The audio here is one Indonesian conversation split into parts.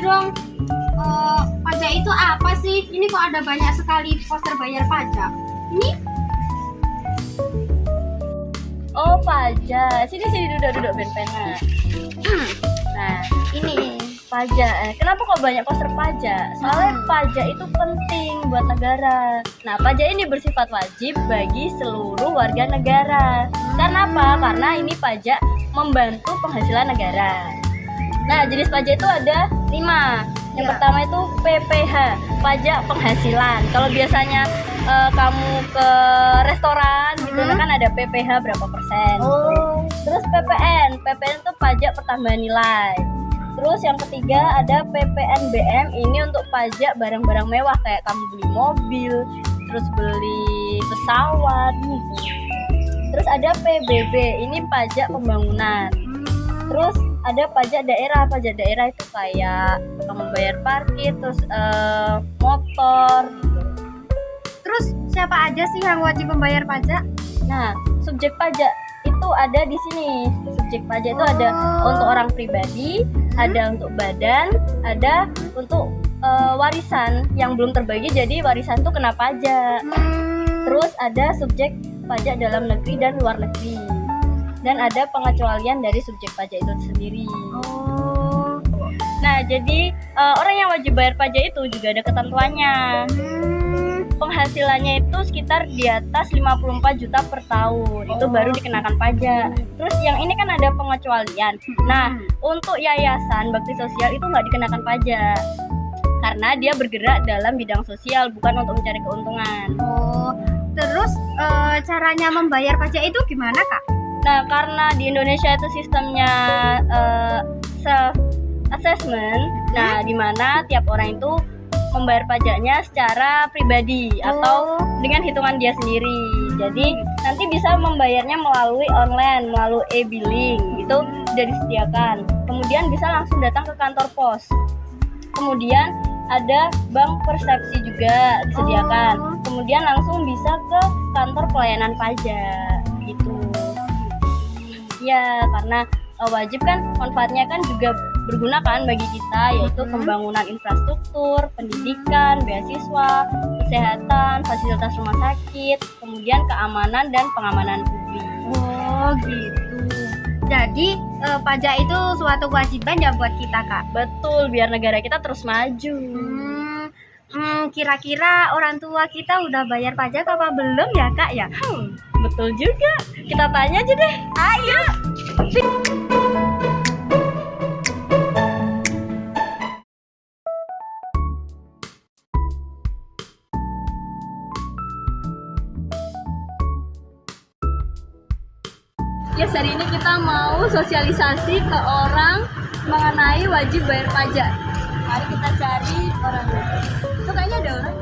dong. Pajak itu apa sih? Ini kok ada banyak sekali poster bayar pajak. Ini? Oh, pajak. Sini duduk Ben pena. Nah, ini pajak. Kenapa kok banyak poster pajak? Soalnya pajak itu penting buat negara. Nah, pajak ini bersifat wajib bagi seluruh warga negara. Karena apa? Karena ini pajak membantu penghasilan negara. Nah, jenis pajak itu ada 5. Yang pertama itu PPH, pajak penghasilan. Kalau biasanya kamu ke restoran gitu kan ada PPH berapa persen. Terus PPN itu pajak pertambahan nilai. Terus yang ketiga ada PPNBM, ini untuk pajak barang-barang mewah kayak kamu beli mobil, terus beli pesawat gitu. Terus ada PBB, ini pajak pembangunan. Terus ada pajak daerah itu kayak kamu bayar parkir, terus motor gitu. Terus siapa aja sih yang wajib membayar pajak? Nah, subjek pajak itu ada di sini. Subjek pajak itu ada untuk orang pribadi, ada untuk badan, ada untuk warisan yang belum terbagi, jadi warisan tuh kena pajak. Terus ada subjek pajak dalam negeri dan luar negeri. Dan ada pengecualian dari subjek pajak itu sendiri. Nah, jadi orang yang wajib bayar pajak itu juga ada ketentuannya. Penghasilannya itu sekitar di atas 54 juta per tahun. Itu baru dikenakan pajak. Terus yang ini kan ada pengecualian. Nah, untuk yayasan bakti sosial itu nggak dikenakan pajak. Karena dia bergerak dalam bidang sosial, bukan untuk mencari keuntungan. Terus caranya membayar pajak itu gimana, Kak? Nah, karena di Indonesia itu sistemnya self-assessment, nah di mana tiap orang itu membayar pajaknya secara pribadi atau dengan hitungan dia sendiri. Jadi nanti bisa membayarnya melalui online, melalui e-billing, itu sudah disediakan. Kemudian bisa langsung datang ke kantor pos. Kemudian ada bank persepsi juga disediakan. Kemudian langsung bisa ke kantor pelayanan pajak gitu. Ya, karena wajib kan manfaatnya kan juga berguna kan bagi kita, yaitu pembangunan infrastruktur, pendidikan, beasiswa, kesehatan, fasilitas rumah sakit, kemudian keamanan dan pengamanan publik. Gitu. Jadi pajak itu suatu kewajiban ya buat kita, Kak. Betul, biar negara kita terus maju. Kira-kira orang tua kita udah bayar pajak apa belum ya, Kak ya? Betul juga. Kita tanya aja deh. Ayo. Ya, hari ini kita mau sosialisasi ke orang mengenai wajib bayar pajak. Mari kita cari orangnya. Itu kayaknya ada orang.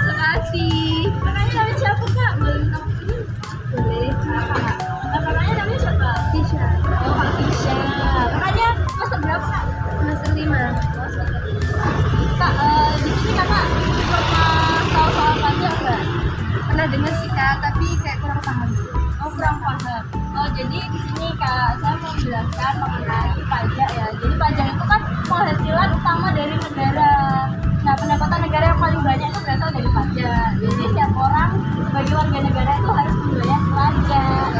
Makasih. Kakaknya namanya siapa, Kak? Boleh minta ini? Boleh. Kakaknya namanya siapa? Tisha. Oh, Kak Tisha. Kakaknya kelas berapa, Kak? Kelas 5. Kak, di sini Kakak pernah tahu soal pajak nggak? Pernah dengar sih, Kak, tapi kayak kurang paham. Oh, kurang paham. Oh, jadi di sini Kak, saya mau menjelaskan mengenai pajak ya. Jadi pajak itu kan penghasilan utama dari negara. Nah, pendapatan negara yang paling banyak itu berasal dari pajak. Jadi setiap orang sebagai warga negara itu harus membayar pajak.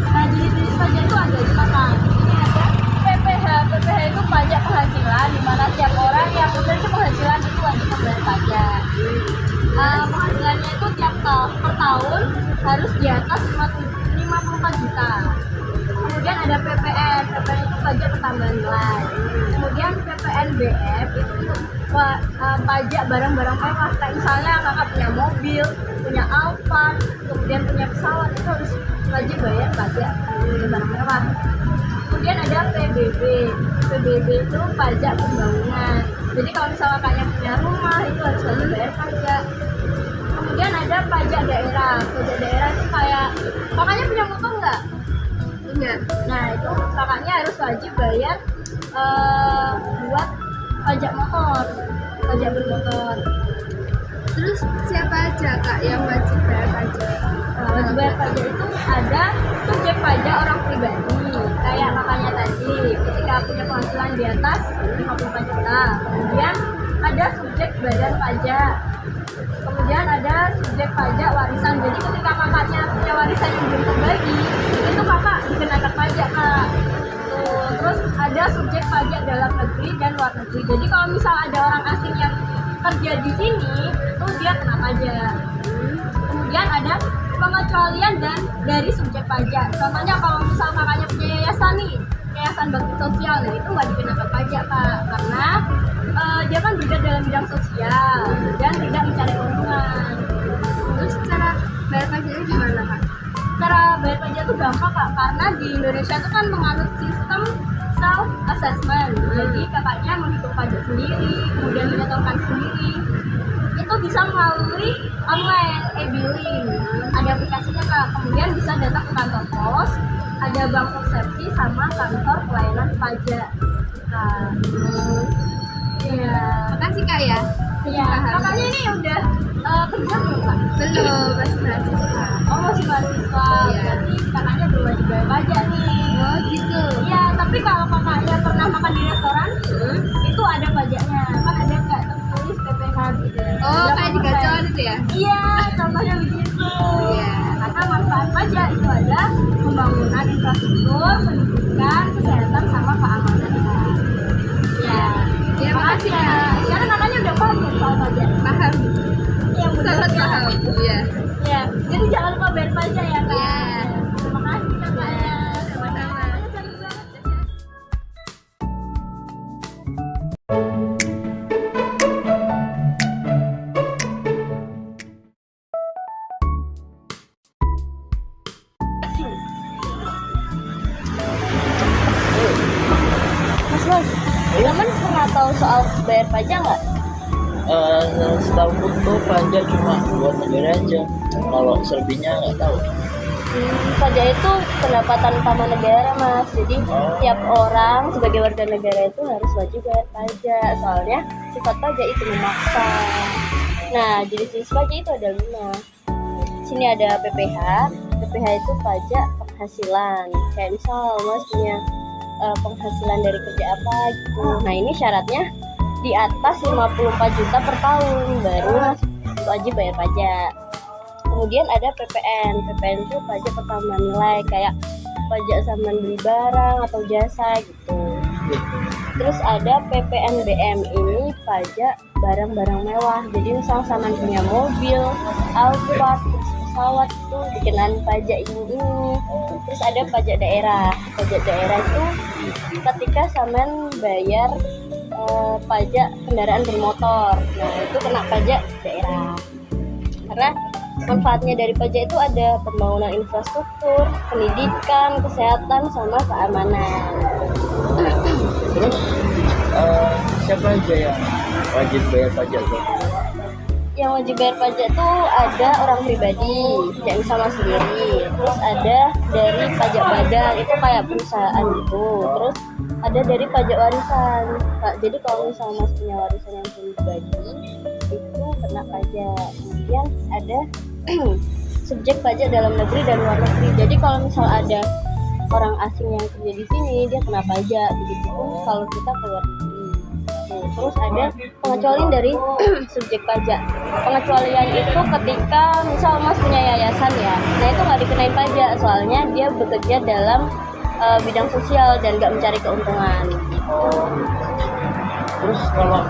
Nah, jenis-jenis pajak itu ada 5, Kak. Ini ada PPH. PPH itu pajak penghasilan, di mana setiap orang yang memiliki penghasilan itu wajib membayar pajak. Penghasilannya itu per tahun harus di atas 54 juta. Kemudian ada PPN. PPN itu pajak pertambahan nilai. Kemudian PPNBM itu untuk pajak barang-barang mewah. Kayak misalnya kakak punya mobil, punya Alphard, kemudian punya pesawat, itu harus wajib bayar pajak barang mewah. Kemudian ada PBB. PBB itu pajak pembangunan. Jadi kalau misalnya kakaknya punya rumah, itu harus wajib bayar pajak. Kemudian ada pajak daerah. Pajak daerah itu kayak kakaknya punya motor nggak? Punya. Nah, itu kakaknya harus wajib bayar buat pajak motor, pajak bermotor. Terus siapa aja Kak yang wajib bayar pajak? Wajib bayar pajak itu ada subjek pajak orang pribadi kayak kakaknya tadi ketika punya penghasilan di atas 54 juta. Kemudian ada subjek badan pajak, kemudian ada subjek pajak warisan. Jadi ketika kakaknya punya warisan yang belum terbagi, itu kakak dikenakan pajak Kak. Tuh. Terus ada subjek pajak dalam negeri dan luar negeri. Jadi kalau misal ada orang asing yang kerja di sini, itu dia kena pajak. Kemudian ada pengecualian dan dari subjek pajak. Contohnya kalau misal kakaknya punya yayasan nih, yayasan bakti sosial, nah itu nggak dikenakan pajak Kak, karena dia kan bergerak dalam bidang sosial dan tidak mencari keuntungan. Terus cara bayar pajaknya gimana Kak? Cara bayar pajak itu gampang Kak, karena di Indonesia itu kan menganut sistem self assessment. Jadi kakaknya menghitung pajak sendiri, kemudian menyetorkan sendiri. Itu bisa melalui online e-billing. Ada aplikasinya Kak. Kemudian bisa datang ke kantor pos, ada bank persepsi sama kantor pelayanan pajak. Nah, iya. Makasih Kak ya. Iya. Kakaknya ini udah kerja belum Kak? Belum, masih mahasiswa. Oh masih mahasiswa. Iya. Berarti kakaknya belum wajib bayar pajak nih. Oh gitu. Iya, tapi kalau kakaknya pernah makan di restoran, itu ada pajaknya. Kan ada kayak tertulis PPh gitu. Oh, Berapa kayak di persen? gacoan itu ya? Iya, contohnya begitu. Iya. Karena manfaat pajak itu ada pembangunan infrastruktur, pendidikan, kesehatan, sama keamanan. Ya, Ya, makasih ya. Sekarang kakaknya udah paham kan soal pajak? Paham. Yang Sangat paham. Iya. Ya, jadi jangan lupa bayar pajak ya Kak. Iya. Terima kasih kakaknya. Sama-sama. Cantik banget. Mas, teman pernah tahu soal bayar pajak nggak? Setahu tuh pajak cuma buat negara aja. Kalau selebihnya nggak tahu. Pajak itu pendapatan utama negara Mas. Jadi tiap orang sebagai warga negara itu harus wajib bayar pajak. Soalnya sifat pajak itu memaksa. Nah, jenis-jenis pajak itu ada 5. Sini ada PPh. PPh itu pajak penghasilan. Kayak misal Mas punya penghasilan dari kerja apa gitu. Nah, ini syaratnya di atas 54 juta per tahun baru Mas wajib bayar pajak. Kemudian ada PPN. PPN itu pajak pertambahan nilai, kayak pajak saman beli barang atau jasa gitu. Terus ada PPNBM, ini pajak barang-barang mewah. Jadi misal saman punya mobil, Alphard, pesawat itu dikenain pajak ini. Terus ada pajak daerah. Pajak daerah itu ketika saman bayar pajak kendaraan bermotor. Nah, itu kena pajak daerah. Karena manfaatnya dari pajak itu ada pembangunan infrastruktur, pendidikan, kesehatan, sama keamanan. Terus siapa aja yang wajib bayar pajak tuh? Yang wajib bayar pajak itu ada orang pribadi, yang sama sendiri. Terus ada dari pajak badan, itu kayak perusahaan gitu. Terus ada dari pajak warisan. Jadi kalau misalnya Mas punya warisan yang belum dibagi, itu kena pajak. Kemudian ada subjek pajak dalam negeri dan luar negeri. Jadi kalau misal ada orang asing yang kerja di sini, dia kena pajak. Begitupun kalau kita keluar negeri. Terus ada pengecualian dari subjek pajak. Pengecualian itu ketika misal Mas punya yayasan ya, nah itu nggak dikenain pajak, soalnya dia bekerja dalam bidang sosial dan nggak mencari keuntungan. Terus kalau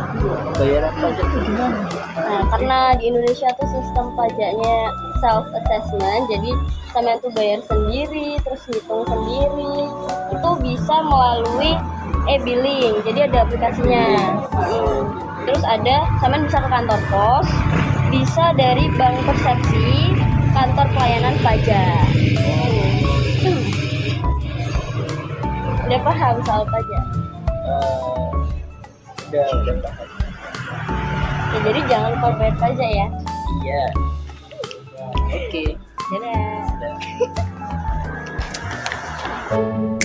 bayaran pajak itu gimana? Nah, karena di Indonesia tuh sistem pajaknya self assessment, jadi sama itu bayar sendiri, terus hitung sendiri. Itu bisa melalui e-billing, jadi ada aplikasinya. Terus ada, sama bisa ke kantor pos, bisa dari bank persepsi, kantor pelayanan pajak. Udah paham soal pajak? Udah paham. Ya, jadi jangan lupa bayar pajak ya. Iya. Oke. Dadah. Udah.